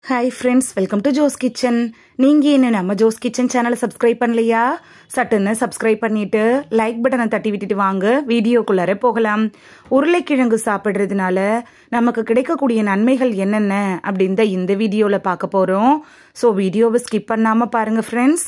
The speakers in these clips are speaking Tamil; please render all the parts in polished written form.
Hi friends, welcome to Jo's kitchen. நீங்கள் என்ன நம்ம ஜோஸ் கிச்சன் சேனலை சப்ஸ்கிரைப் பண்ணலையா? சட்டுன்னு சப்ஸ்கிரைப் பண்ணிட்டு லைக் பட்டனை தட்டி விட்டுட்டு வாங்க வீடியோக்குள்ளார போகலாம். உருளைக்கிழங்கு சாப்பிட்றதுனால நமக்கு கிடைக்கக்கூடிய நன்மைகள் என்னென்ன அப்படின்னு தான் இந்த வீடியோவில் பார்க்க போகிறோம். ஸோ வீடியோவை ஸ்கிப் பண்ணாமல் பாருங்கள் ஃப்ரெண்ட்ஸ்.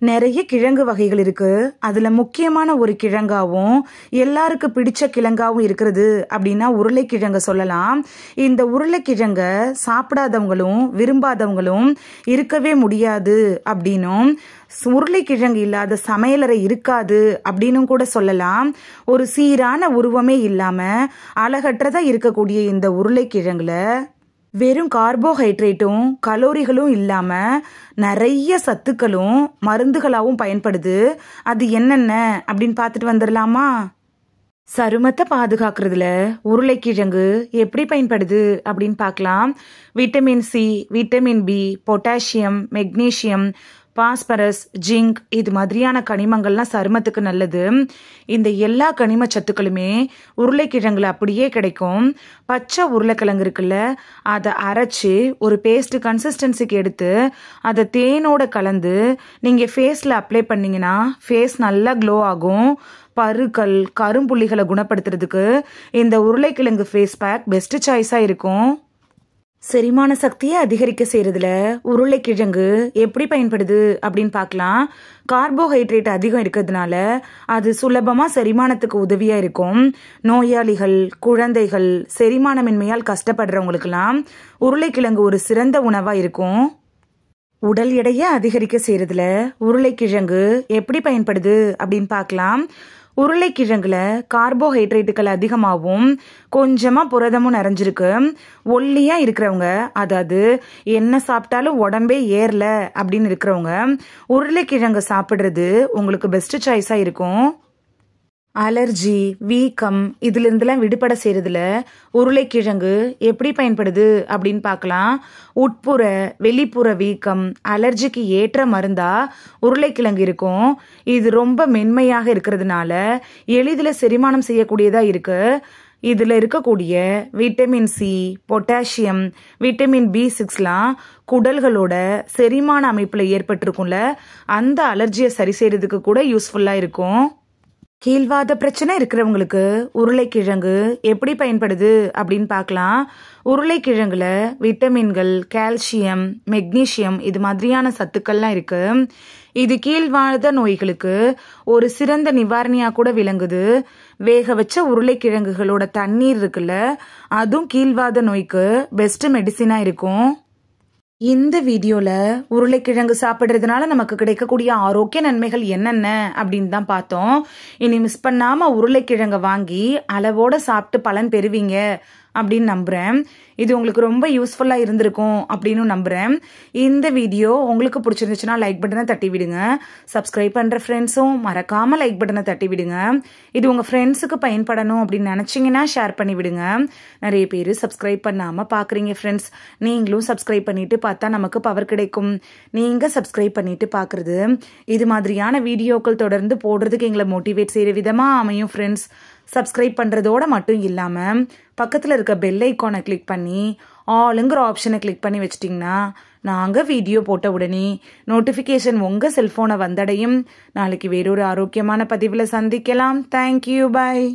நிறைய கிழங்கு வகைகள் இருக்கு. அதுல முக்கியமான ஒரு கிழங்காவும் எல்லாருக்கும் பிடிச்ச கிழங்காவும் இருக்கிறது அப்படின்னா உருளைக்கிழங்க சொல்லலாம். இந்த உருளைக்கிழங்க சாப்பிடாதவங்களும் விரும்பாதவங்களும் இருக்கவே முடியாது அப்படின்னும், உருளைக்கிழங்கு இல்லாத சமையலறை இருக்காது அப்படின்னு கூட சொல்லலாம். ஒரு சீரான உருவமே இல்லாம அழகற்றதா இருக்கக்கூடிய இந்த உருளைக்கிழங்குல வெறும் கார்போஹைட்ரேட்டும் கலோரிகளும் இல்லாம நிறைய சத்துக்களும் மருந்துகளாகவும் பயன்படுது. அது என்னென்ன அப்படின்னு பார்த்துட்டு வந்துடலாமா? சருமத்தை பாதுகாக்கிறதுல உருளைக்கிழங்கு எப்படி பயன்படுது அப்படின்னு பார்க்கலாம். Vitamin C, vitamin B, potassium, magnesium, phosphorus, zinc இது மாதிரியான கனிமங்கள்லாம் சருமத்துக்கு நல்லது. இந்த எல்லா கனிம சத்துக்களுமே உருளைக்கிழங்குல அப்படியே கிடைக்கும். பச்சை உருளைக்கிழங்கு இருக்குல்ல, அதை அரைச்சி ஒரு பேஸ்ட் கன்சிஸ்டன்சிக்கு எடுத்து அதை தேனோட கலந்து நீங்கள் ஃபேஸில் அப்ளை பண்ணிங்கன்னா ஃபேஸ் நல்லா க்ளோ ஆகும். பருக்கள், கரும்புள்ளிகளை குணப்படுத்துறதுக்கு இந்த உருளைக்கிழங்கு ஃபேஸ் பேக் பெஸ்ட் சாய்ஸாக இருக்கும். செரிமான சக்தியை அதிகரிக்க செய்யறதுல உருளைக்கிழங்கு எப்படி பயன்படுது அப்படின்னு பார்க்கலாம். கார்போஹைட்ரேட் அதிகம் இருக்கிறதுனால அது சுலபமாக செரிமானத்துக்கு உதவியாக இருக்கும். நோயாளிகள், குழந்தைகள், செரிமானமின்மையால் கஷ்டப்படுறவங்களுக்கெல்லாம் உருளைக்கிழங்கு ஒரு சிறந்த உணவாக இருக்கும். உடல் எடையை அதிகரிக்க செய்யறதுல உருளைக்கிழங்கு எப்படி பயன்படுது அப்படின்னு பார்க்கலாம். உருளைக்கிழங்குல கார்போஹைட்ரேட்டுகள் அதிகமாகவும் கொஞ்சமாக புரதமும் நிறைஞ்சிருக்கு. ஒல்லியாக இருக்கிறவங்க, அதாவது என்ன சாப்பிட்டாலும் உடம்பே ஏறல அப்படின்னு இருக்கிறவங்க உருளைக்கிழங்கு சாப்பிட்றது உங்களுக்கு பெஸ்ட் சாய்ஸாக இருக்கும். அலர்ஜி, வீக்கம் இதுலேருந்துலாம் விடுபட செய்கிறதுல உருளைக்கிழங்கு எப்படி பயன்படுது அப்படின்னு பார்க்கலாம். உட்புற வெளிப்புற வீக்கம், அலர்ஜிக்கு ஏற்ற மருந்தா உருளைக்கிழங்கு இருக்கும். இது ரொம்ப மென்மையாக இருக்கிறதுனால எளிதில் செரிமானம் செய்யக்கூடியதாக இருக்கு. இதில் இருக்கக்கூடிய விட்டமின் சி, பொட்டாசியம், விட்டமின் B6லாம் குடல்களோட செரிமான அமைப்பில் ஏற்பட்டிருக்கும்ல, அந்த அலர்ஜியை சரி செய்யறதுக்கு கூட யூஸ்ஃபுல்லாக இருக்கும். கீழ்வாத பிரச்சனை இருக்கிறவங்களுக்கு உருளைக்கிழங்கு எப்படி பயன்படுது அப்படின்னு பார்க்கலாம். உருளைக்கிழங்குல விட்டமின்கள், கால்சியம், மெக்னீசியம் இது மாதிரியான சத்துக்கள்லாம் இருக்கு. இது கீழ்வாத நோய்களுக்கு ஒரு சிறந்த நிவாரணியாக கூட விளங்குது. வேக வச்ச உருளைக்கிழங்குகளோட தண்ணீர் இருக்குல்ல, அதுவும் கீழ்வாத நோய்க்கு பெஸ்ட் மெடிசினா இருக்கும். இந்த வீடியோவில் உருளைக்கிழங்கு சாப்பிட்றதுனால நமக்கு கிடைக்கக்கூடிய ஆரோக்கிய நன்மைகள் என்னென்ன அப்படின்னு தான் பார்த்தோம். இனி மிஸ் பண்ணாமல் உருளைக்கிழங்கை வாங்கி அளவோடு சாப்பிட்டு பலன் பெறுவீங்க அப்படின்னு நம்புகிறேன். இது உங்களுக்கு ரொம்ப யூஸ்ஃபுல்லாக இருந்திருக்கும் அப்படின்னு நம்புகிறேன். இந்த வீடியோ உங்களுக்கு பிடிச்சிருந்துச்சுன்னா லைக் பட்டனை தட்டி விடுங்க. சப்ஸ்கிரைப் பண்ணுற ஃப்ரெண்ட்ஸும் மறக்காமல் லைக் பட்டனை தட்டி விடுங்க. இது உங்கள் ஃப்ரெண்ட்ஸுக்கு பயன்படணும் அப்படின்னு நினச்சிங்கன்னா ஷேர் பண்ணி விடுங்க. நிறைய பேர் சப்ஸ்கிரைப் பண்ணாமல் பார்க்குறீங்க ஃப்ரெண்ட்ஸ். நீங்களும் சப்ஸ்கிரைப் பண்ணிட்டு பார்த்தா நமக்கு பவர் கிடைக்கும். நீங்கள் சப்ஸ்கிரைப் பண்ணிட்டு பார்க்குறது இது மாதிரியான வீடியோக்கள் தொடர்ந்து போடுறதுக்கு எங்களை மோட்டிவேட் செய்கிற விதமாக அமையும் ஃப்ரெண்ட்ஸ். சப்ஸ்கிரைப் பண்ணுறதோட மட்டும் இல்லாமல் பக்கத்தில் இருக்க பெல் ஐக்கானை கிளிக் பண்ணி ஆளுங்கிற ஆப்ஷனை கிளிக் பண்ணி வச்சிட்டிங்கன்னா நாங்கள் வீடியோ போட்ட உடனே நோட்டிஃபிகேஷன் உங்கள் செல்ஃபோனை வந்தடையும். நாளைக்கு வேறொரு ஆரோக்கியமான பதிவில் சந்திக்கலாம். தேங்க்யூ, பாய்.